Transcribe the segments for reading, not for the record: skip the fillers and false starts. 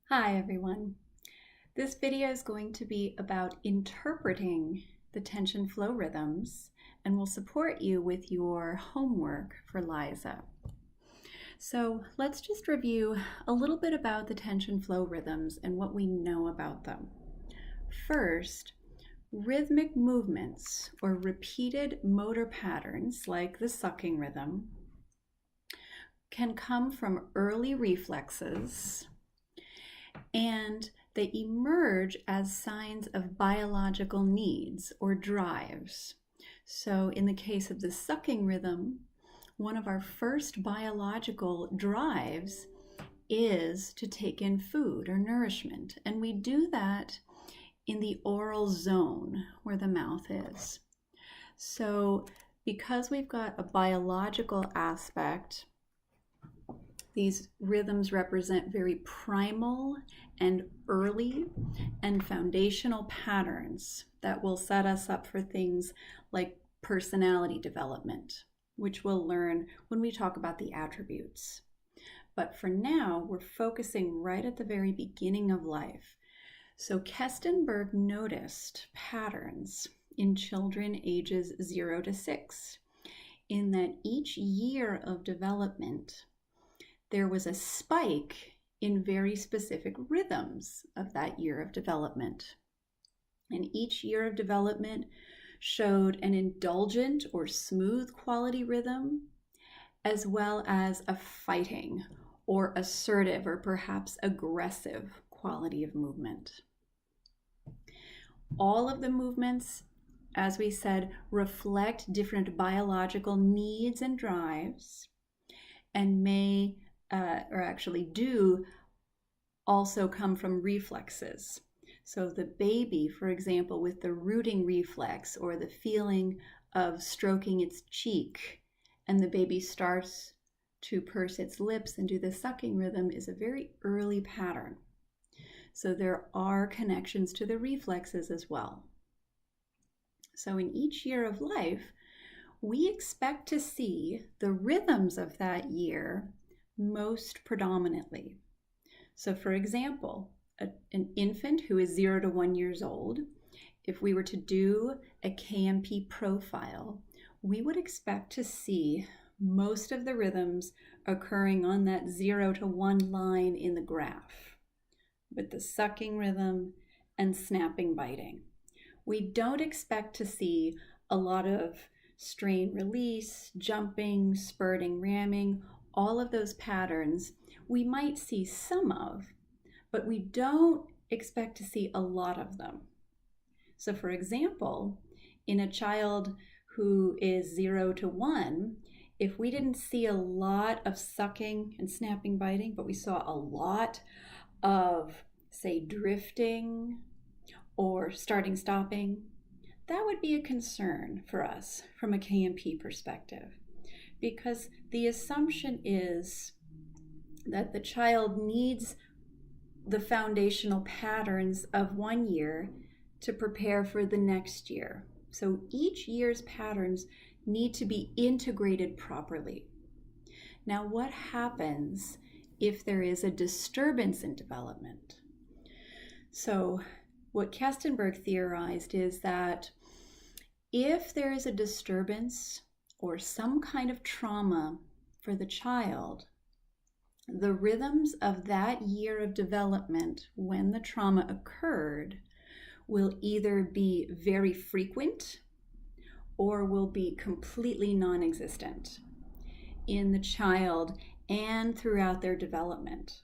Hi everyone. This video is going to be about interpreting the tension flow rhythms and will support you with your homework for Liza. So let's just review a little bit about the tension flow rhythms and what we know about them. First, rhythmic movements or repeated motor patterns like the sucking rhythm can come from early reflexes, and they emerge as signs of biological needs or drives. So in the case of the sucking rhythm, one of our first biological drives is to take in food or nourishment, and we do that in the oral zone where the mouth is. So because we've got a biological aspect, these rhythms represent very primal and early and foundational patterns that will set us up for things like personality development, which we'll learn when we talk about the attributes. But for now, we're focusing right at the very beginning of life. So Kestenberg noticed patterns in children ages 0 to 6, in that each year of development, there was a spike in very specific rhythms of that year of development. And each year of development showed an indulgent or smooth quality rhythm, as well as a fighting or assertive or perhaps aggressive quality of movement. All of the movements, as we said, reflect different biological needs and drives, and may or actually do also come from reflexes. So the baby, for example, with the rooting reflex or the feeling of stroking its cheek, and the baby starts to purse its lips and do the sucking rhythm, is a very early pattern. So there are connections to the reflexes as well. So in each year of life, we expect to see the rhythms of that year most predominantly. So for example, an infant who is 0 to 1 years old, if we were to do a KMP profile, we would expect to see most of the rhythms occurring on that 0 to 1 line in the graph, with the sucking rhythm and snapping biting. We don't expect to see a lot of strain release, jumping, spurting, ramming, all of those patterns we might see some of, but we don't expect to see a lot of them. So for example, in a child who is 0 to 1, if we didn't see a lot of sucking and snapping, biting, but we saw a lot of, say, drifting or starting, stopping, that would be a concern for us from a KMP perspective, because the assumption is that the child needs the foundational patterns of 1 year to prepare for the next year. So each year's patterns need to be integrated properly. Now, what happens if there is a disturbance in development? So what Kestenberg theorized is that if there is a disturbance or some kind of trauma for the child, the rhythms of that year of development when the trauma occurred will either be very frequent or will be completely non-existent in the child and throughout their development.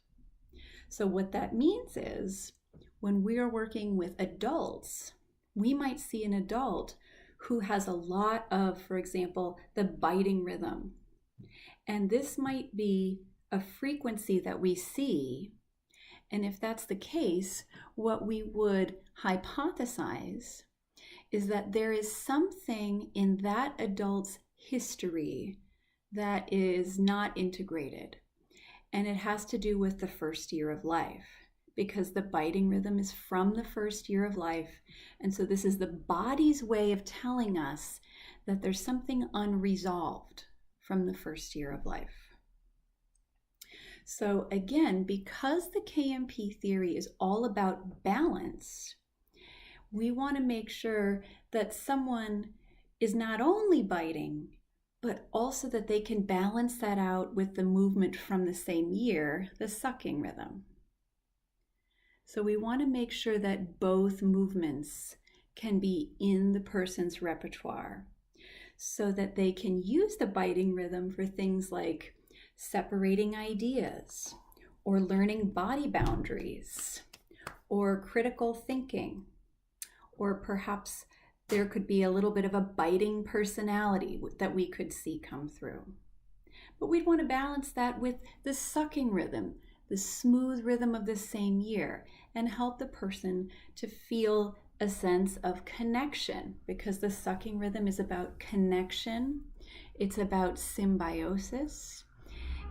So what that means is when we are working with adults, we might see an adult who has a lot of, for example, the biting rhythm. And this might be a frequency that we see. And if that's the case, what we would hypothesize is that there is something in that adult's history that is not integrated. And it has to do with the first year of life, because the biting rhythm is from the first year of life. And so this is the body's way of telling us that there's something unresolved from the first year of life. So again, because the KMP theory is all about balance, we want to make sure that someone is not only biting, but also that they can balance that out with the movement from the same year, the sucking rhythm. So we want to make sure that both movements can be in the person's repertoire so that they can use the biting rhythm for things like separating ideas or learning body boundaries or critical thinking, or perhaps there could be a little bit of a biting personality that we could see come through. But we'd want to balance that with the sucking rhythm, the smooth rhythm of the same year, and help the person to feel a sense of connection, because the sucking rhythm is about connection. It's about symbiosis.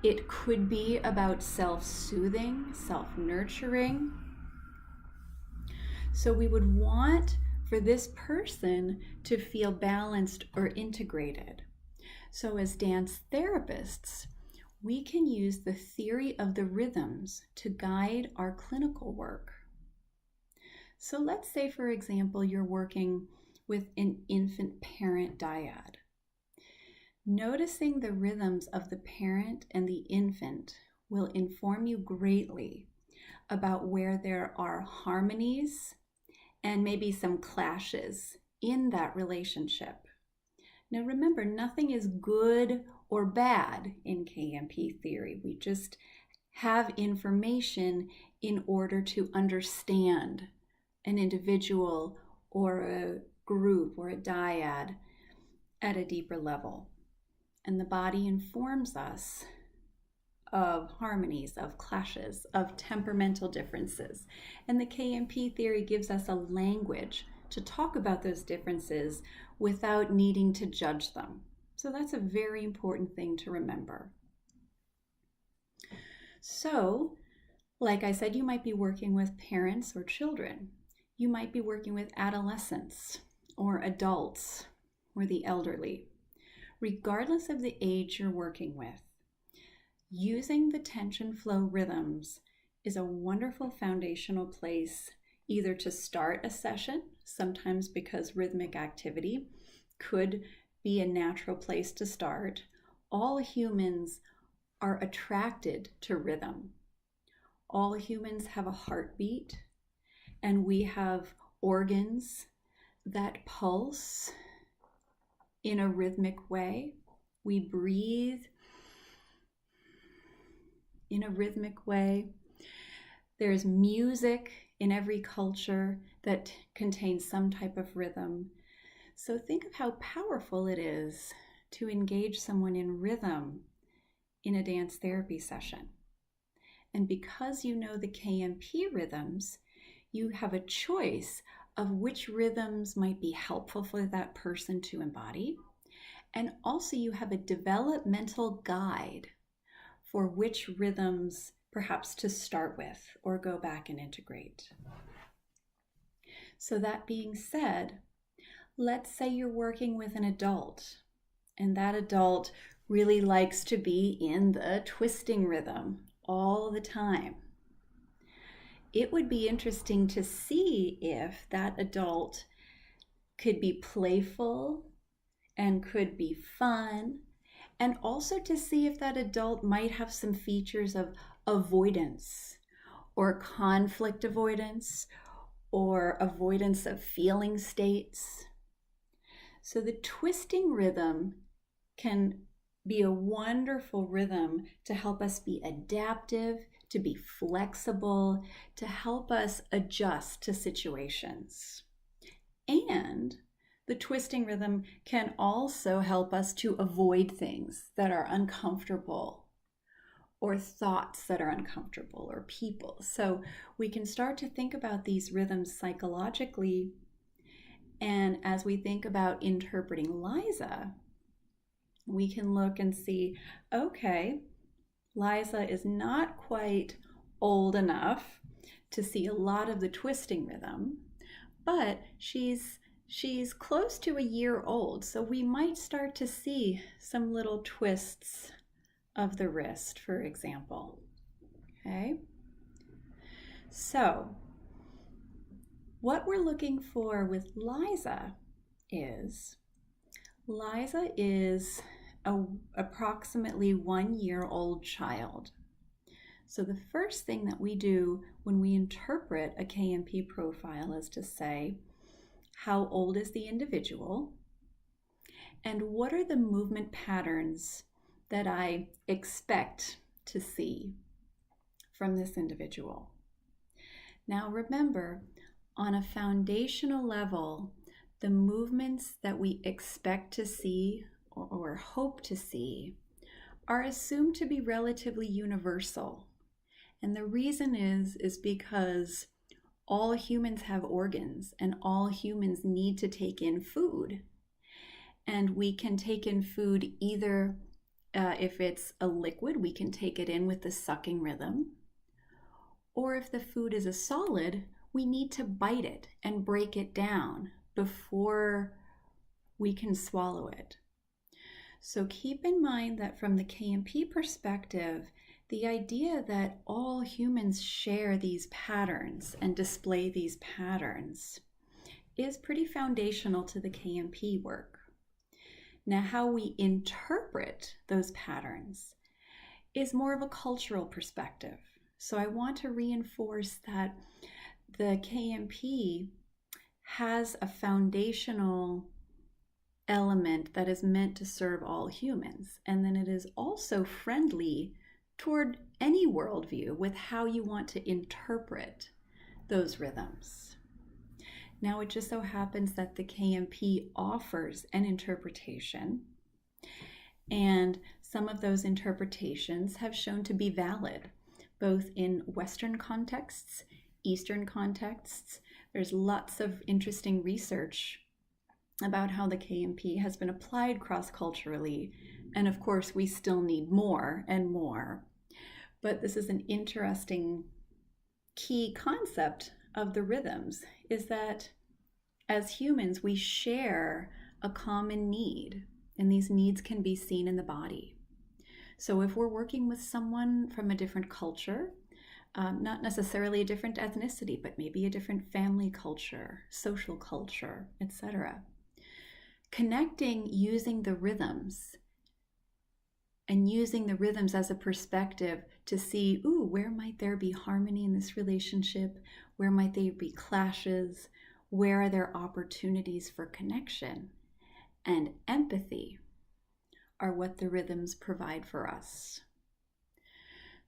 It could be about self-soothing, self-nurturing. So we would want for this person to feel balanced or integrated. So as dance therapists, we can use the theory of the rhythms to guide our clinical work. So let's say, for example, you're working with an infant-parent dyad. Noticing the rhythms of the parent and the infant will inform you greatly about where there are harmonies and maybe some clashes in that relationship. Now remember, nothing is good or bad in KMP theory. We just have information in order to understand an individual or a group or a dyad at a deeper level. And the body informs us of harmonies, of clashes, of temperamental differences. And the KMP theory gives us a language to talk about those differences without needing to judge them. So that's a very important thing to remember. So, like I said, you might be working with parents or children. You might be working with adolescents or adults or the elderly. Regardless of the age you're working with, using the tension flow rhythms is a wonderful foundational place either to start a session, sometimes because rhythmic activity could be a natural place to start. All humans are attracted to rhythm. All humans have a heartbeat, and we have organs that pulse in a rhythmic way. We breathe in a rhythmic way. There's music in every culture that contains some type of rhythm. So think of how powerful it is to engage someone in rhythm in a dance therapy session. And because you know the KMP rhythms, you have a choice of which rhythms might be helpful for that person to embody. And also you have a developmental guide for which rhythms perhaps to start with or go back and integrate. So that being said, let's say you're working with an adult, and that adult really likes to be in the twisting rhythm all the time. It would be interesting to see if that adult could be playful and could be fun, and also to see if that adult might have some features of avoidance or conflict avoidance or avoidance of feeling states. So the twisting rhythm can be a wonderful rhythm to help us be adaptive, to be flexible, to help us adjust to situations. And the twisting rhythm can also help us to avoid things that are uncomfortable, or thoughts that are uncomfortable, or people. So we can start to think about these rhythms psychologically. And as we think about interpreting Liza, we can look and see, okay, Liza is not quite old enough to see a lot of the twisting rhythm, but she's close to a year old, so we might start to see some little twists of the wrist, for example. Okay, so what we're looking for with Liza is approximately 1 year old child. So the first thing that we do when we interpret a KMP profile is to say, how old is the individual? And what are the movement patterns that I expect to see from this individual? Now remember, on a foundational level, the movements that we expect to see or hope to see are assumed to be relatively universal. And the reason is because all humans have organs and all humans need to take in food. And we can take in food either, if it's a liquid, we can take it in with the sucking rhythm. Or if the food is a solid, we need to bite it and break it down before we can swallow it. So keep in mind that from the KMP perspective, the idea that all humans share these patterns and display these patterns is pretty foundational to the KMP work. Now, how we interpret those patterns is more of a cultural perspective. So I want to reinforce that the KMP has a foundational element that is meant to serve all humans. And then it is also friendly toward any worldview with how you want to interpret those rhythms. Now, it just so happens that the KMP offers an interpretation, and some of those interpretations have shown to be valid, both in Western contexts, Eastern contexts. There's lots of interesting research about how the KMP has been applied cross-culturally, and of course we still need more and more. But this is an interesting key concept of the rhythms, is that as humans we share a common need, and these needs can be seen in the body. So if we're working with someone from a different culture, not necessarily a different ethnicity, but maybe a different family culture, social culture, etc., connecting using the rhythms and using the rhythms as a perspective to see, where might there be harmony in this relationship? Where might there be clashes? Where are there opportunities for connection? And empathy are what the rhythms provide for us.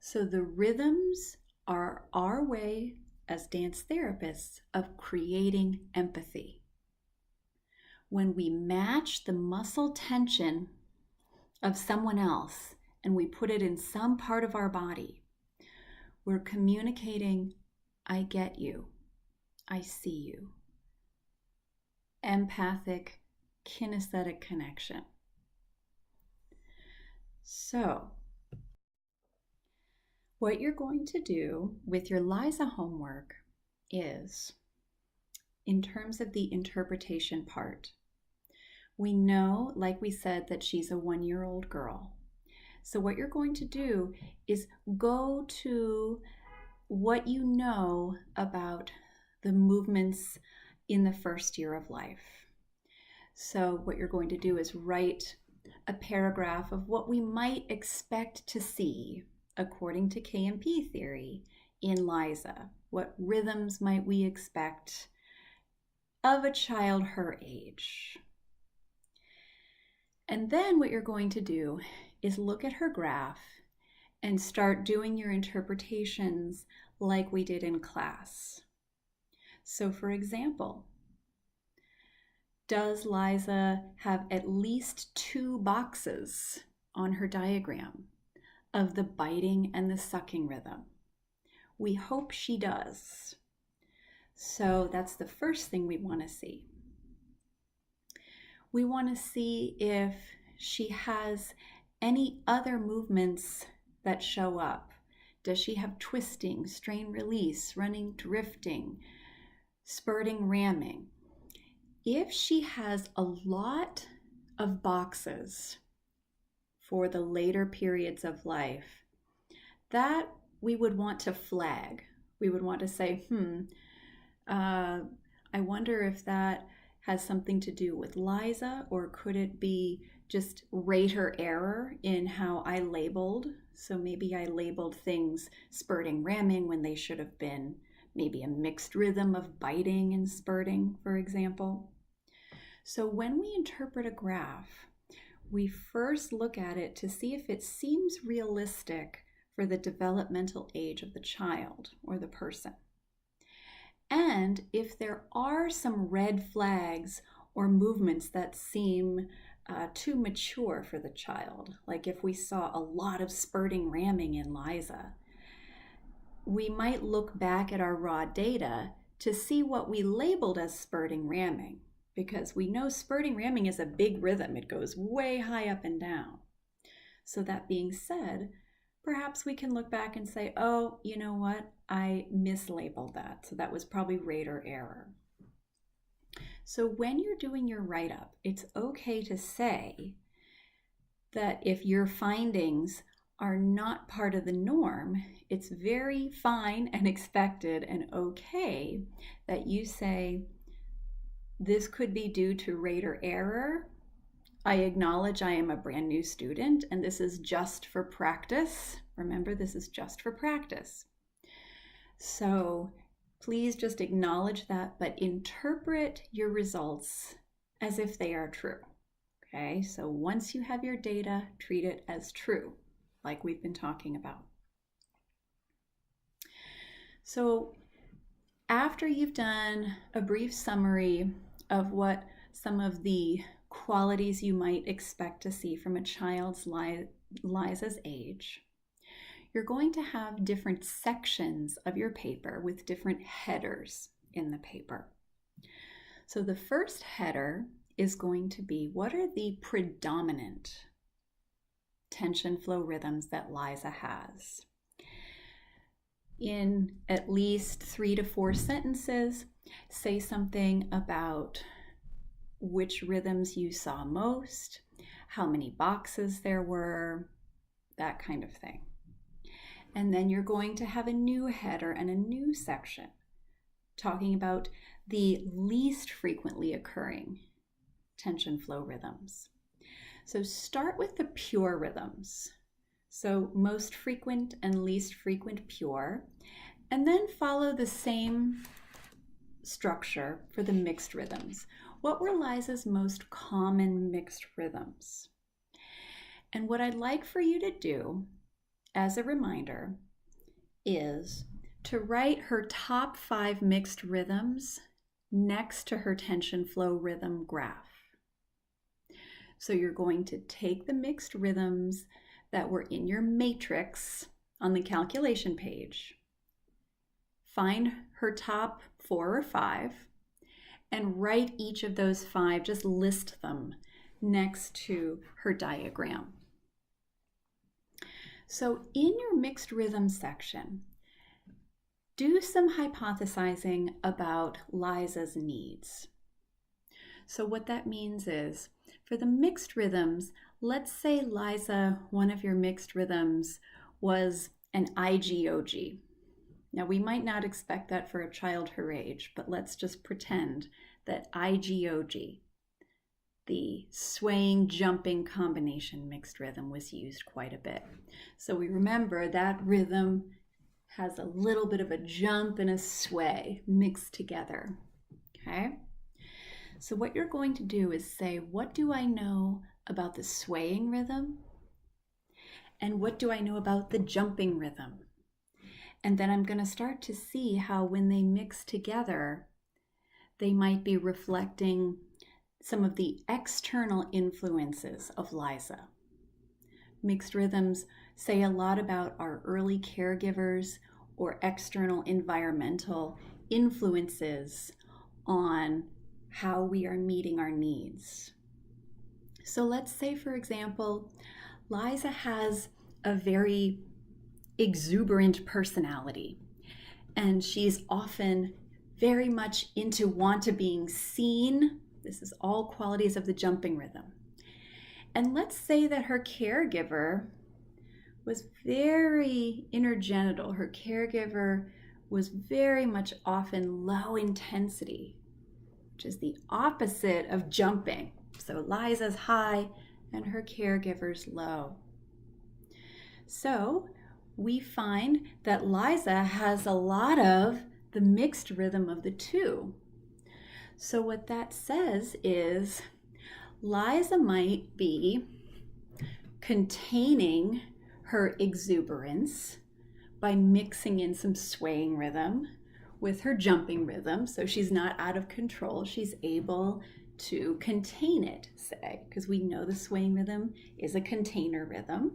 So the rhythms are our way as dance therapists of creating empathy. When we match the muscle tension of someone else and we put it in some part of our body, we're communicating, I get you, I see you. Empathic, kinesthetic connection. So, what you're going to do with your Liza homework is, in terms of the interpretation part, we know, like we said, that she's a 1-year-old girl. So what you're going to do is go to what you know about the movements in the first year of life. So what you're going to do is write a paragraph of what we might expect to see according to KMP theory in Liza. What rhythms might we expect of a child her age? And then what you're going to do is look at her graph and start doing your interpretations like we did in class. So for example, does Liza have at least 2 boxes on her diagram of the biting and the sucking rhythm? We hope she does. So that's the first thing we want to see. We want to see if she has any other movements that show up. Does she have twisting, strain release, running, drifting, spurting, ramming? If she has a lot of boxes for the later periods of life, that we would want to flag. We would want to say, I wonder if that has something to do with Liza, or could it be just rater error in how I labeled? So maybe I labeled things spurting, ramming when they should have been maybe a mixed rhythm of biting and spurting, for example. So when we interpret a graph, we first look at it to see if it seems realistic for the developmental age of the child or the person. And if there are some red flags or movements that seem too mature for the child, like if we saw a lot of spurting ramming in Liza, we might look back at our raw data to see what we labeled as spurting ramming, because we know spurting ramming is a big rhythm. It goes way high up and down. So that being said, perhaps we can look back and say, oh, you know what? I mislabeled that. So that was probably rater error. So when you're doing your write-up, it's okay to say that if your findings are not part of the norm, it's very fine and expected and okay that you say, this could be due to rater error. I acknowledge I am a brand new student and this is just for practice. Remember, this is just for practice. So please just acknowledge that, but interpret your results as if they are true. Okay, so once you have your data, treat it as true, like we've been talking about. So after you've done a brief summary of what some of the qualities you might expect to see from a child's Liza's age, you're going to have different sections of your paper with different headers in the paper. So the first header is going to be, what are the predominant tension flow rhythms that Liza has? In at least 3 to 4 sentences, say something about which rhythms you saw most, how many boxes there were, that kind of thing. And then you're going to have a new header and a new section talking about the least frequently occurring tension flow rhythms. So start with the pure rhythms. So most frequent and least frequent pure, and then follow the same structure for the mixed rhythms. What were Liza's most common mixed rhythms? And what I'd like for you to do as a reminder is to write her top 5 mixed rhythms next to her tension flow rhythm graph. So you're going to take the mixed rhythms that were in your matrix on the calculation page, find her top 4 or 5, and write each of those 5, just list them next to her diagram. So in your mixed rhythm section, do some hypothesizing about Liza's needs. So what that means is, for the mixed rhythms, let's say Liza, one of your mixed rhythms was an IGOG. Now we might not expect that for a child her age, but let's just pretend that IGOG, the swaying, jumping combination mixed rhythm, was used quite a bit. So we remember that rhythm has a little bit of a jump and a sway mixed together, okay? So what you're going to do is say, what do I know about the swaying rhythm? And what do I know about the jumping rhythm? And then I'm going to start to see how when they mix together, they might be reflecting some of the external influences of Liza. Mixed rhythms say a lot about our early caregivers or external environmental influences on how we are meeting our needs. So let's say, for example, Liza has a very exuberant personality, and she's often very much into being seen. This is all qualities of the jumping rhythm. And let's say that her caregiver was very intergenital. Her caregiver was very much often low intensity, which is the opposite of jumping. So Liza's high and her caregiver's low. So we find that Liza has a lot of the mixed rhythm of the two. So what that says is Liza might be containing her exuberance by mixing in some swaying rhythm with her jumping rhythm. So she's not out of control. She's able to contain it, say, because we know the swaying rhythm is a container rhythm.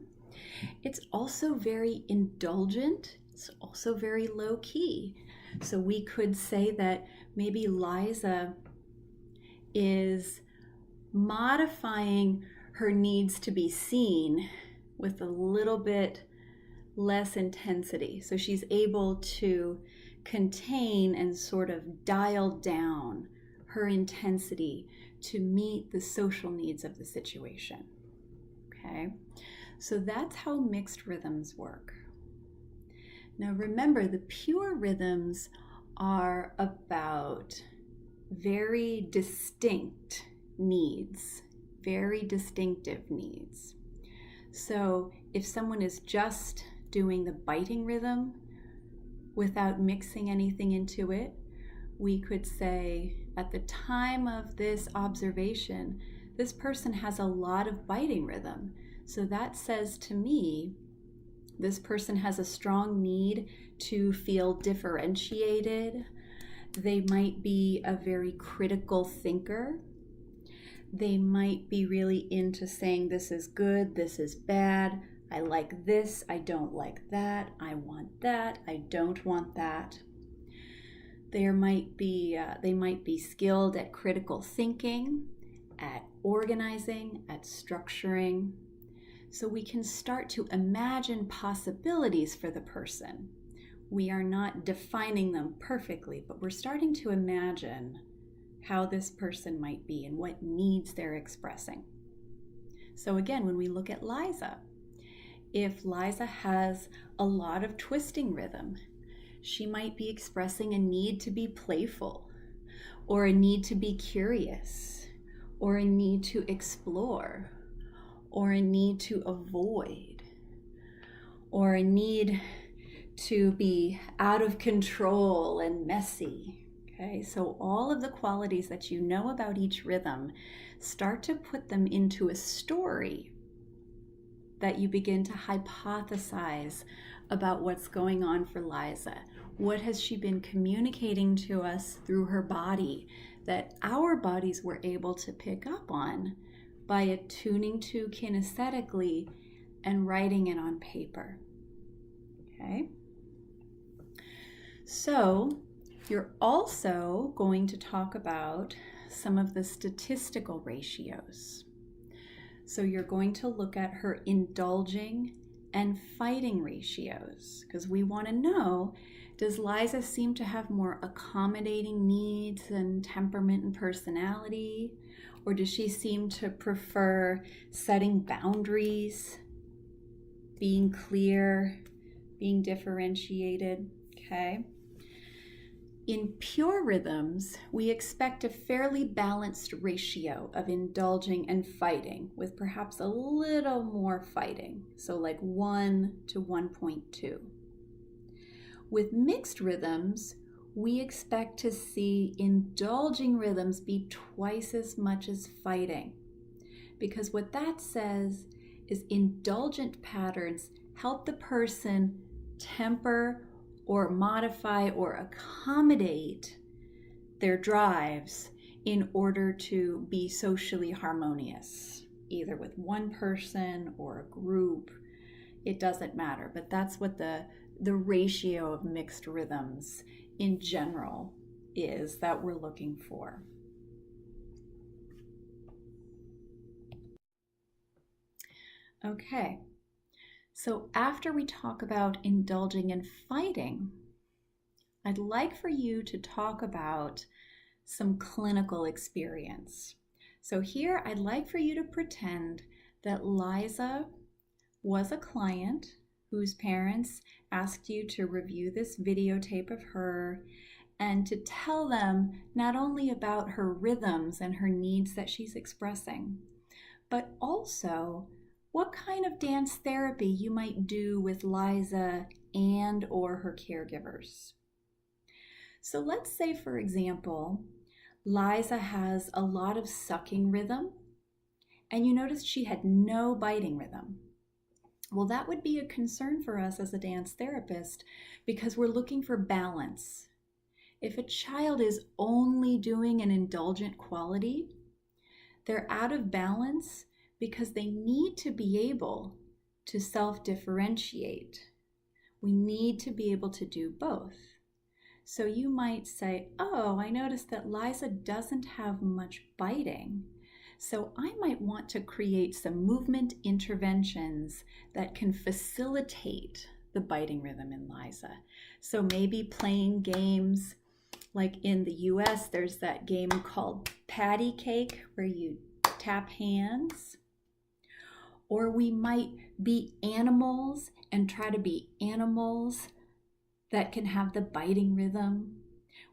It's also very indulgent. It's also very low key. So we could say that maybe Liza is modifying her needs to be seen with a little bit less intensity. So she's able to contain and sort of dial down her intensity to meet the social needs of the situation. Okay, so that's how mixed rhythms work. Now remember, the pure rhythms are about very distinct needs, very distinctive needs. So if someone is just doing the biting rhythm without mixing anything into it, we could say at the time of this observation, this person has a lot of biting rhythm. So that says to me, this person has a strong need to feel differentiated. They might be a very critical thinker. They might be really into saying this is good, this is bad, I like this, I don't like that, I want that, I don't want that. They might be skilled at critical thinking, at organizing, at structuring. So we can start to imagine possibilities for the person. We are not defining them perfectly, but we're starting to imagine how this person might be and what needs they're expressing. So again, when we look at Liza, if Liza has a lot of twisting rhythm, she might be expressing a need to be playful, or a need to be curious, or a need to explore, or a need to avoid, or a need to be out of control and messy. Okay, so all of the qualities that you know about each rhythm, start to put them into a story that you begin to hypothesize about what's going on for Liza. What has she been communicating to us through her body that our bodies were able to pick up on by attuning to kinesthetically and writing it on paper? Okay. So you're also going to talk about some of the statistical ratios. So you're going to look at her indulging and fighting ratios, because we want to know, does Liza seem to have more accommodating needs and temperament and personality? Or does she seem to prefer setting boundaries, being clear, being differentiated? Okay. In pure rhythms, we expect a fairly balanced ratio of indulging and fighting, with perhaps a little more fighting, so like 1 to 1.2. With mixed rhythms, we expect to see indulging rhythms be twice as much as fighting, because what that says is indulgent patterns help the person temper or modify or accommodate their drives in order to be socially harmonious, either with one person or a group. It doesn't matter, but that's what the ratio of mixed rhythms in general is that we're looking for. Okay. So after we talk about indulging and fighting, I'd like for you to talk about some clinical experience. So here I'd like for you to pretend that Liza was a client whose parents asked you to review this videotape of her and to tell them not only about her rhythms and her needs that she's expressing, but also what kind of dance therapy you might do with Liza and or her caregivers. So let's say, for example, Liza has a lot of sucking rhythm, and you noticed she had no biting rhythm. Well, that would be a concern for us as a dance therapist because we're looking for balance. If a child is only doing an indulgent quality, they're out of balance because they need to be able to self-differentiate. We need to be able to do both. So you might say, oh, I noticed that Liza doesn't have much biting. So I might want to create some movement interventions that can facilitate the biting rhythm in Liza. So maybe playing games, like in the US, there's that game called patty cake where you tap hands. Or we might be animals and try to be animals that can have the biting rhythm.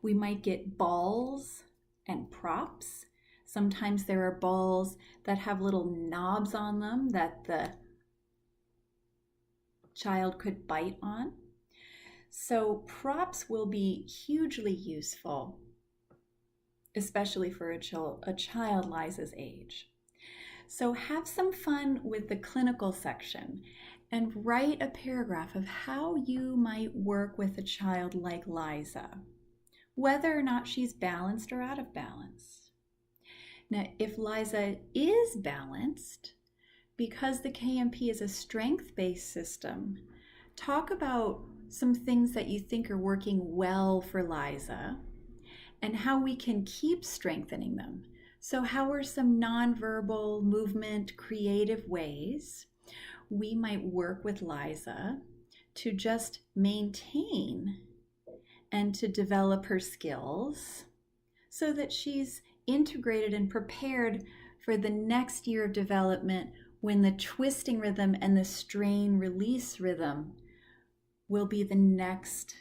We might get balls and props. Sometimes there are balls that have little knobs on them that the child could bite on. So props will be hugely useful, especially for a child Liza's age. So have some fun with the clinical section and write a paragraph of how you might work with a child like Liza, whether or not she's balanced or out of balance. Now, if Liza is balanced, because the KMP is a strength-based system, talk about some things that you think are working well for Liza and how we can keep strengthening them. So how are some nonverbal movement creative ways we might work with Liza to just maintain and to develop her skills so that she's integrated and prepared for the next year of development when the twisting rhythm and the strain release rhythm will be the next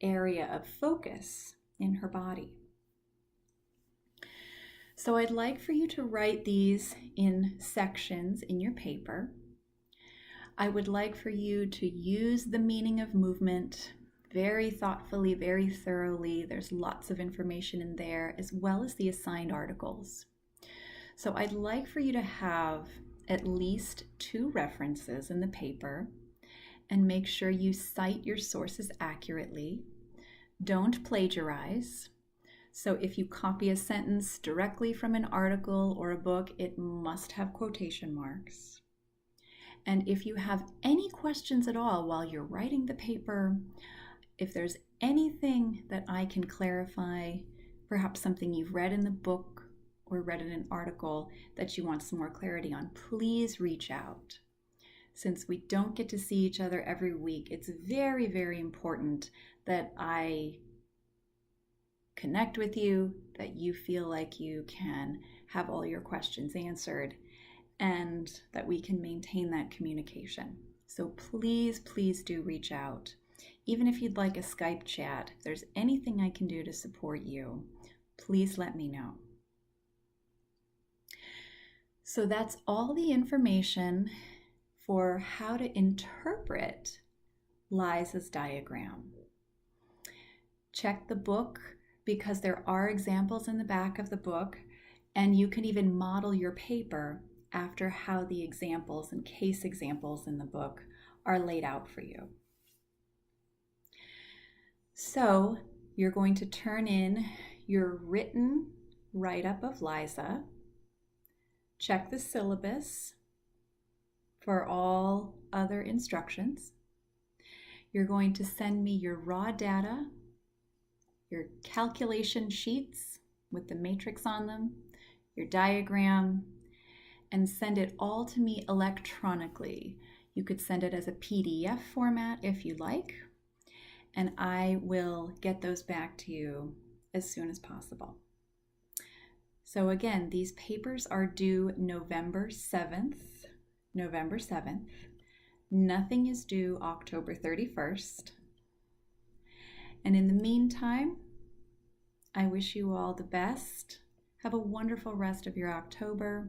area of focus in her body. So I'd like for you to write these in sections in your paper. I would like for you to use the meaning of movement very thoughtfully, very thoroughly. There's lots of information in there, as well as the assigned articles. So I'd like for you to have at least 2 references in the paper and make sure you cite your sources accurately. Don't plagiarize. So if you copy a sentence directly from an article or a book, it must have quotation marks. And if you have any questions at all while you're writing the paper, if there's anything that I can clarify, perhaps something you've read in the book or read in an article that you want some more clarity on, please reach out. Since we don't get to see each other every week, it's very, very important that I connect with you, that you feel like you can have all your questions answered, and that we can maintain that communication. So please, please do reach out. Even if you'd like a Skype chat, if there's anything I can do to support you, please let me know. So that's all the information for how to interpret Liza's diagram. Check the book because there are examples in the back of the book, and you can even model your paper after how the examples and case examples in the book are laid out for you. So you're going to turn in your written write-up of Liza, check the syllabus for all other instructions. You're going to send me your raw data, your calculation sheets with the matrix on them, your diagram, and send it all to me electronically. You could send it as a PDF format if you like, and I will get those back to you as soon as possible. So again, these papers are due November 7th. Nothing is due October 31st. And in the meantime, I wish you all the best. Have a wonderful rest of your October.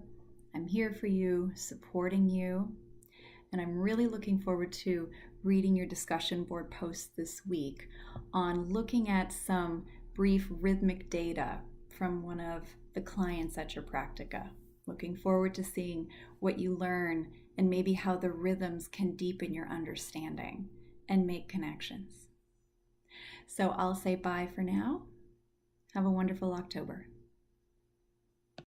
I'm here for you, supporting you. And I'm really looking forward to reading your discussion board posts this week on looking at some brief rhythmic data from one of the clients at your practica. Looking forward to seeing what you learn and maybe how the rhythms can deepen your understanding and make connections. So I'll say bye for now. Have a wonderful October.